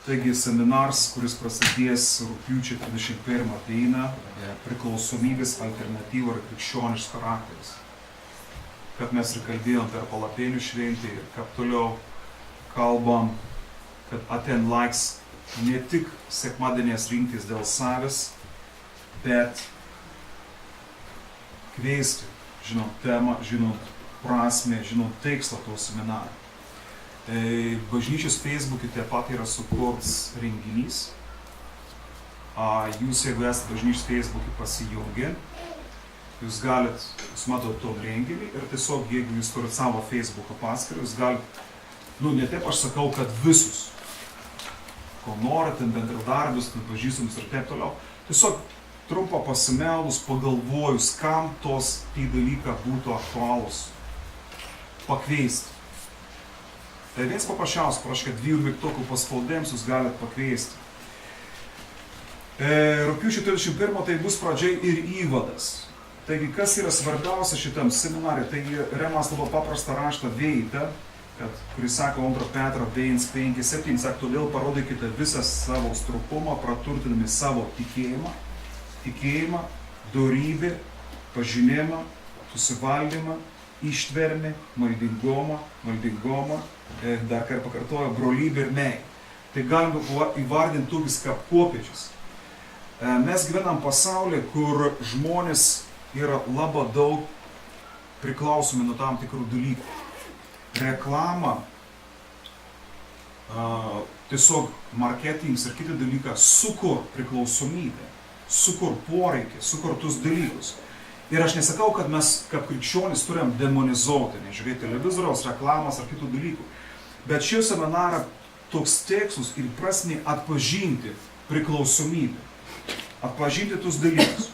Taigi seminaras, kuris prasidės rugpjūčio 31 dieną, priklausomybės alternatyva ir krikščioniškas charakteris. Kad mes ir kalbėjom per palapinių šventį ir kad toliau kalbam, kad atein laiks ne tik sekmadienės rinktis dėl savęs, bet kviesti, žinot temą, žinot prasmę, žinot tikslą to seminaro. Bažnyčios Facebook'e taip pat yra sukurts renginys. Jūs, jeigu esate bažnyčios Facebook'e pasijungę, jūs matot to renginį ir tiesiog, jeigu jūs turit savo Facebook'o paskyrą, jūs galit, ne taip aš sakau, kad visus, ko norit, bendradarbius, pažįstamus ir taip toliau, tiesiog trumpą pasimeldus, pagalvojus, kam tie dalykai būtų aktualūs, pakviesti. Tai viens paprasčiausias, paraškite 2 mygtukų paspaudėms, jūs galite pakviesti. Rugpjūčio 31 tai bus pradžia ir įvadas. Taigi, kas yra svarbiausia šitam seminarui, tai remas labai paprastą raštą veitą, kuris sako 2 Petro 1:5-7, sako, todėl parodykite visą savo stropumą, praturtinami savo tikėjimą, dorybę, pažinimą, susivaldymą, ištvermę, maldingumą, dar kartą pakartoju, brolybę ir meilę. Tai galima įvardinti tokius kaip popiežius. Mes gyvenam pasaulyje, kur žmonės yra labai daug priklausomi nuo tam tikrų dalykų. Reklama, tiesiog marketingas ir kiti dalykai sukur priklausomybę, sukur poreikį, sukur tus dalykus. Ir aš nesakau, kad mes kaip krikščionys turim demonizuoti, nežiūrėti televizoriaus, reklamas ar kitų dalykų. Bet šį seminarą toks tekstus ir prasmė atpažinti priklausomybę, atpažinti tus dalykus,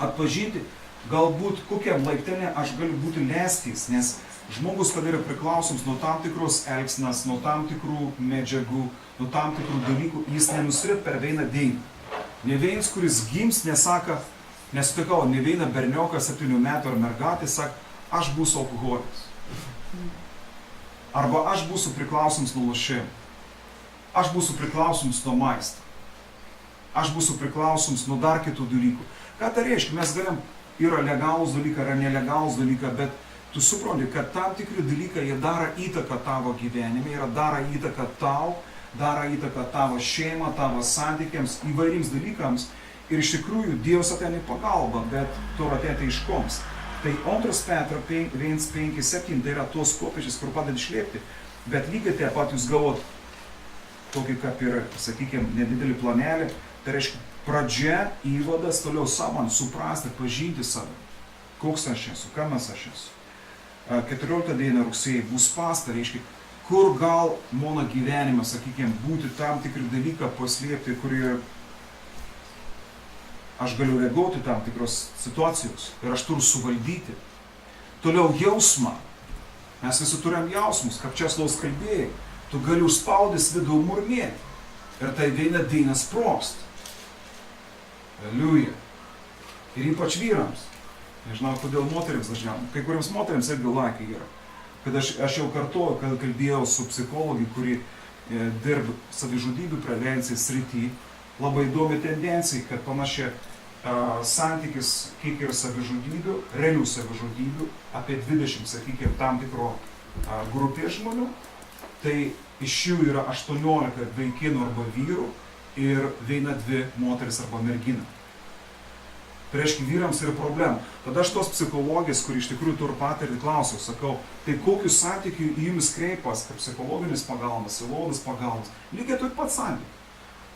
atpažinti galbūt kokiam laiptelė aš galiu būti leistis, nes žmogus, kad yra priklausoms nuo tam tikros elgsenos, nuo tam tikrų medžiagų, nuo tam tikrų dalykų, jis nenusrit per vieną dieną. Ne vienas, kuris gims, nesutikau, ne vieną bernioką 7 metų ar mergatį, sak, aš būsiu alkoholis. Arba aš būsiu priklausoms nuo lošimų. Aš būsiu priklausoms nuo maisto. Aš būsiu priklausoms nuo dar kitų dalykų. Ką tai reiškia? Mes galim, yra legalūs dalykai, yra nelegalūs dalykai, bet tu supranti, kad tam tikri dalykai, jie daro įtaką tavo gyvenime, jie daro įtaką tau, daro įtaką tavo šeimą, tavo santykiams, įvairiems dalykams. Ir iš tikrųjų, Dievas ateina į pagalbą, bet tu ateina iškoms. Tai 2 Petro 1:5-7 tai yra tos popiežius, kur padeda išlėpti. Bet lygiai taip pat jūs galvot tokį kaip ir, sakykime, nedidelį planelį. Tai reiškia, pradžia, įvadas, toliau savant, suprasti, pažinti save. Koks aš esu, kam aš esu. 14 dieną rugsėjai bus pasta, reiškia, kur gal mano gyvenime, sakykime, būti tam tikri dalykai paslėpti, kurie aš galiu reaguoti tam tikros situacijos ir aš turiu suvaldyti. Toliau jausmą. Mes visi turim jausmus, kaip Česlovas kalbėjo. Tu gali užspaudęs vidų murmėti. Ir tai vieną dieną sprost. Aliuja. Ir ypač vyrams. Nežinau, kodėl moterims dažniausiai. Kai kuriems moterims irgi laikai yra. Kad aš jau kartuoju, kad kalbėjau su psichologai, kuri dirba savižudybių prevencijos srity. Labai įdomi tendencija, kad panašiai santykis, kiek yra savižudybių, realių savižudybių, apie 20, sakykime, tam tikro grupės žmonių, tai iš jų yra 18 vaikinų arba vyrų ir 1-2 moteris arba mergina. Tai reiškia, vyrams yra problemų. Tada aš tos psichologijos, kur iš tikrųjų turi patirtį, klausiau, sakau, tai kokius santykių į jumis kreipas, kaip psichologinis pagalbas, sielovados pagalbas, lygiai toj pat santykių.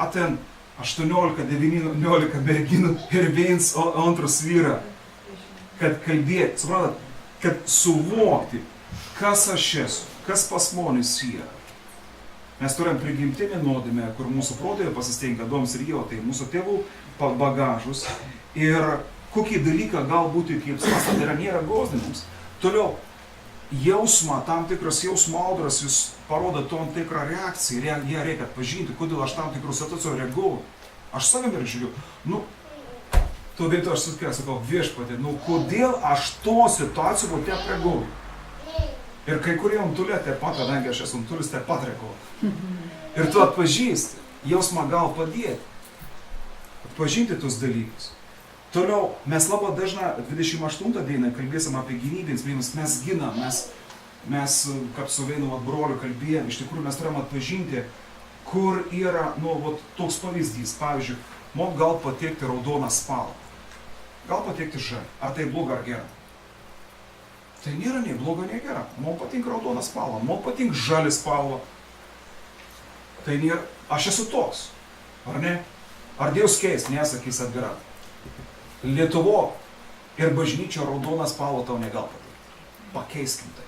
Aten 18-19 merginų ir 1-2 vyra, kad kalbėti, suprantat, kad suvokti, kas aš esu, kas pas monis yra. Mes turim prigimtinį nuodėmę, kur mūsų protėviai pasistengia, Adomas ir Ieva, tai mūsų tėvų bagažus ir kokie dalykai galbūt kaip pastat, tai nėra gąsdinimas. Toliau, jausmą, tam tikras jausmo audras, jūs parodo tam tikrą reakciją, ją reikia atpažinti, kodėl aš tam tikrų situacijų reaguoju. Aš savim ir žiūriu, to vietu aš sakau, viešpatė, kodėl aš to situacijų taip reaguoju. Ir kai kurie untulė taip pat, kadangi aš esu untulis, taip pat reaguoju. Ir tu atpažįsti, jausmą gal padėti. Atpažinti tuos dalykus. Toliau, mes labai dažnai 28 dieną kalbėsim apie gynybės priimus, mes ginam, mes kaip su vienu broliu kalbėjom, iš tikrųjų mes turim atpažinti, kur yra, toks pavyzdys. Pavyzdžiui, man gal pateikti raudoną spalvą, gal pateikti žalį. Ar tai bloga ar gera? Tai nėra nei bloga, nei gera. Man patinka raudona spalva, man patinka žali spalva. Tai nėra, aš esu toks, ar ne? Ar Dievas keis, nesakys atgara. Lietuvo ir bažnyčio raudona spalva tau negal patikti. Pakeiskim tai.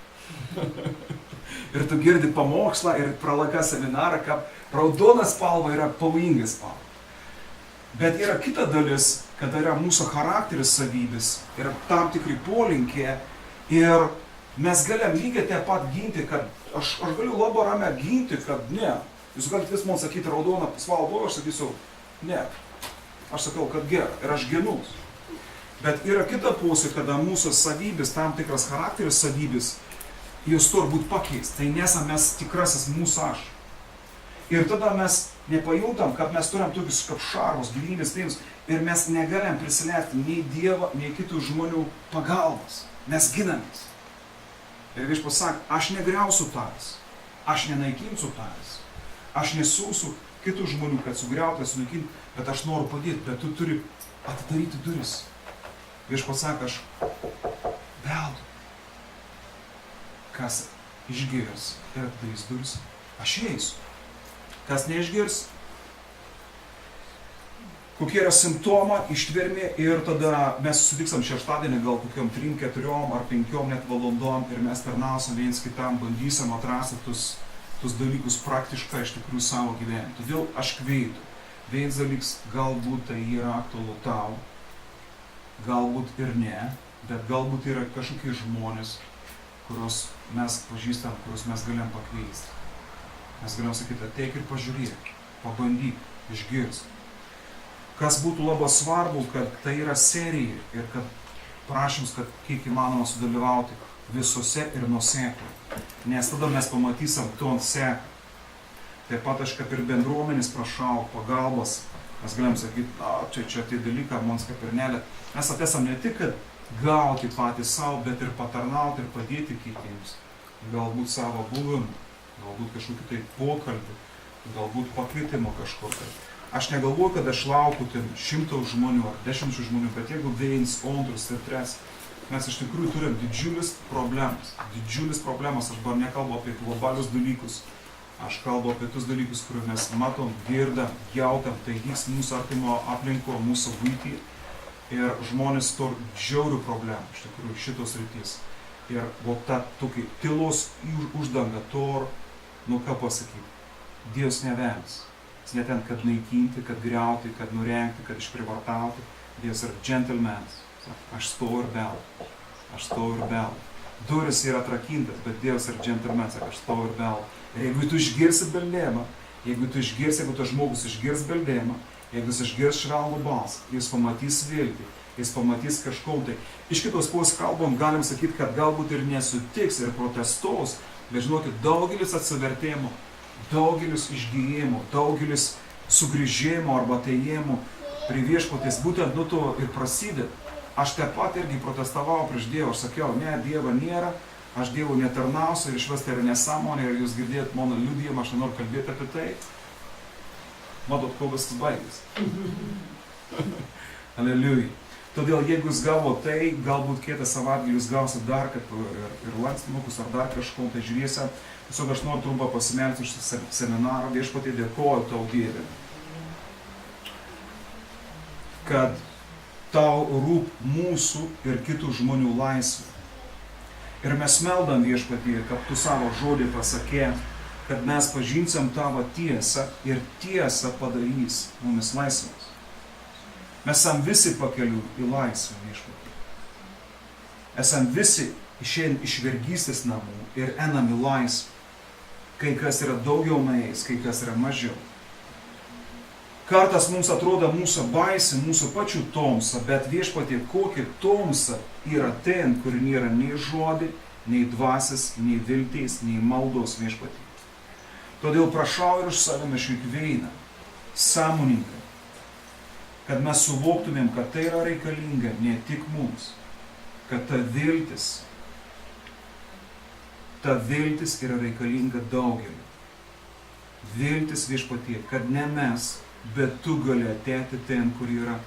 Ir tu girdi pamokslą ir pralaika seminarą, kad raudona spalva yra pavojinga spalva. Bet yra kita dalis, kada yra mūsų charakteris savybės, yra tam tikri polinkiai ir mes galim lygiai taip pat ginti, kad aš galiu labai ramiai ginti, kad ne. Jūs galite vis man sakyti raudoną spalvą, aš sakysiu, ne. Aš sakau, kad gera ir aš ginus. Bet yra kita pusė, kada mūsų savybės, tam tikras charakteris savybės, jos turi būti pakeist. Tai nesam mes tikrasis mūsų aš. Ir tada mes nepajuntam, kad mes turim tokius kaip šarvus, gyvybės priims ir mes negalim prisileisti nei Dievo, nei kitų žmonių pagalbos. Mes ginamės. Ir viešpats sako, aš negriausiu tavęs, aš nenaikinsiu tavęs, aš nesiųsiu kitų žmonių, kad sugriautų, sunaikinti, bet aš noriu padėti, bet tu turi atidaryti duris. Viešpats sako, aš beldu. Kas išgirs ir atidarys duris, aš eisiu. Kas neišgirs, kokie yra simptomai, ištvermė ir tada mes susitiksim šeštadienį gal kokiom 3, 4 ar 5 net valandom ir mes tarnausim viens kitam, bandysim atrasti tus dalykus praktiškai iš tikrųjų savo gyvenime. Todėl aš kviečiu. Vienas dalykas galbūt tai yra aktualu tau, galbūt ir ne, bet galbūt yra kažkokie žmonės, kuriuos mes pažįstam, kuriuos mes galim pakviesti. Mes galim sakyti, ateik ir pažiūrėk, pabandyk, išgirsk. Kas būtų labai svarbu, kad tai yra serija ir kad prašyms, kad kiek įmanoma sudalyvauti visose ir nuosekliai. Nes tada mes pamatysim ton seką. Taip pat aš kaip ir bendruomenės prašau pagalbos. Mes galim sakyti, čia tai dalykai, mums kaip ir nelė. Mes atesam ne tik, kad gauti patys savo, bet ir patarnauti ir padėti kitiems. Galbūt savo buvimu, galbūt kažkokį tai pokalbį, galbūt pakvietimo kažkur tai. Aš negalvoju, kad aš laukiu 100 žmonių ar 10 žmonių, bet jeigu 1, 2 ir 3, mes iš tikrųjų turim didžiulis problemas. Didžiulis problemas, aš dar nekalbu apie globalius dalykus. Aš kalbu apie tus dalykus, kuriuos mes matom, girdam, jautam, tai vyks mūsų artimo aplinko, mūsų buitį. Ir žmonės turi žiaurių problemų, iš tikrųjų, šitos rytis. Ir ta tokia tylos uždanga, ką pasakyti, Dievas nevems. Jis ne ten, kad naikinti, kad griauti, kad nurengti, kad išprivartauti. Dievas yra džentelmenas. Aš stoviu ir beldu. Aš stoviu ir beldu. Duris yra atrakintas, bet Dievas yra džentelmenas. Aš stoviu ir beldu. Ir jeigu tu išgirsi beldėjimą, jeigu tas žmogus išgirs beldėjimą, jeigu jis išgirs švelnų balsą, jis pamatys viltį, jis pamatys kažko tai. Iš kitos pusės kalbam, galim sakyti, kad galbūt ir nesutiks ir protestuos, bet žinokit, daugelis atsivertėjimų, daugelis išgijimų, daugelis sugrįžimų arba atėjimų prie viešpaties, būtent nuo to ir prasideda. Aš taip pat irgi protestavau prieš Dievą, aš sakiau, ne, Dievo nėra, aš Dievo netarnausiu ir išvis tai yra nesąmonė ir jūs girdėjot mano liudijimą, aš nenoriu kalbėti apie tai. Matot, kuo viskas baigėsi. Aleliuja. Todėl jeigu jūs gavo tai, galbūt kitą savaitgalį jūs gausit dar ir lankstinukus ar dar kažko, tai žiūrėsim. Tiesiog aš noriu trumpą pasimelsti iš seminaro, viešpatie dėkoju tau Dieve, kad tau rūp mūsų ir kitų žmonių laisvė. Ir mes meldam viešpatie, kad tu savo žodį pasakė, kad mes pažinsim tavo tiesą ir tiesą padarys mumis laisvės. Mes esam visi pakeliu į laisvę viešpatie. Esam visi išėjom iš vergystės namų ir einam į laisvę. Kai kas yra daugiau nuėjęs, kai kas yra mažiau. Kartais mums atrodo mūsų baisi, mūsų pačių tamsa, bet viešpatie, kokia tamsa yra ten, kur nėra nei žodį, nei dvasios, nei vilties, nei maldos viešpatie. Todėl prašau ir už savimi kiekvieną sąmoningai, kad mes suvoktumėm, kad tai yra reikalinga ne tik mums, kad ta viltis yra reikalinga daugeliu. Viltis viešpatie, kad ne mes, bet tu gali ateiti ten, kur yra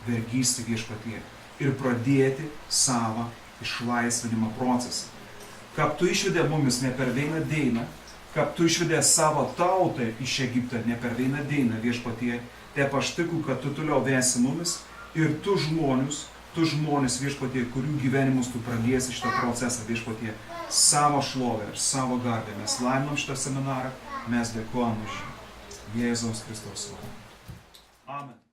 vergystė viešpatie ir pradėti savo išlaisvinimo procesą. Kaip tu išvedė mumis ne per vieną dieną, kaip tu išvedė savo tautą iš Egipto ne per vieną dieną viešpatie, taip aš tikiu, kad tu toliau vesi mumis ir tu žmonės viešpatie, kurių gyvenimus tu pradėsi šitą procesą viešpatie, savo šlovę ir savo garbę. Mes laiminam šitą seminarą, mes dėkojam už Jėzaus Kristaus vardą. Amen.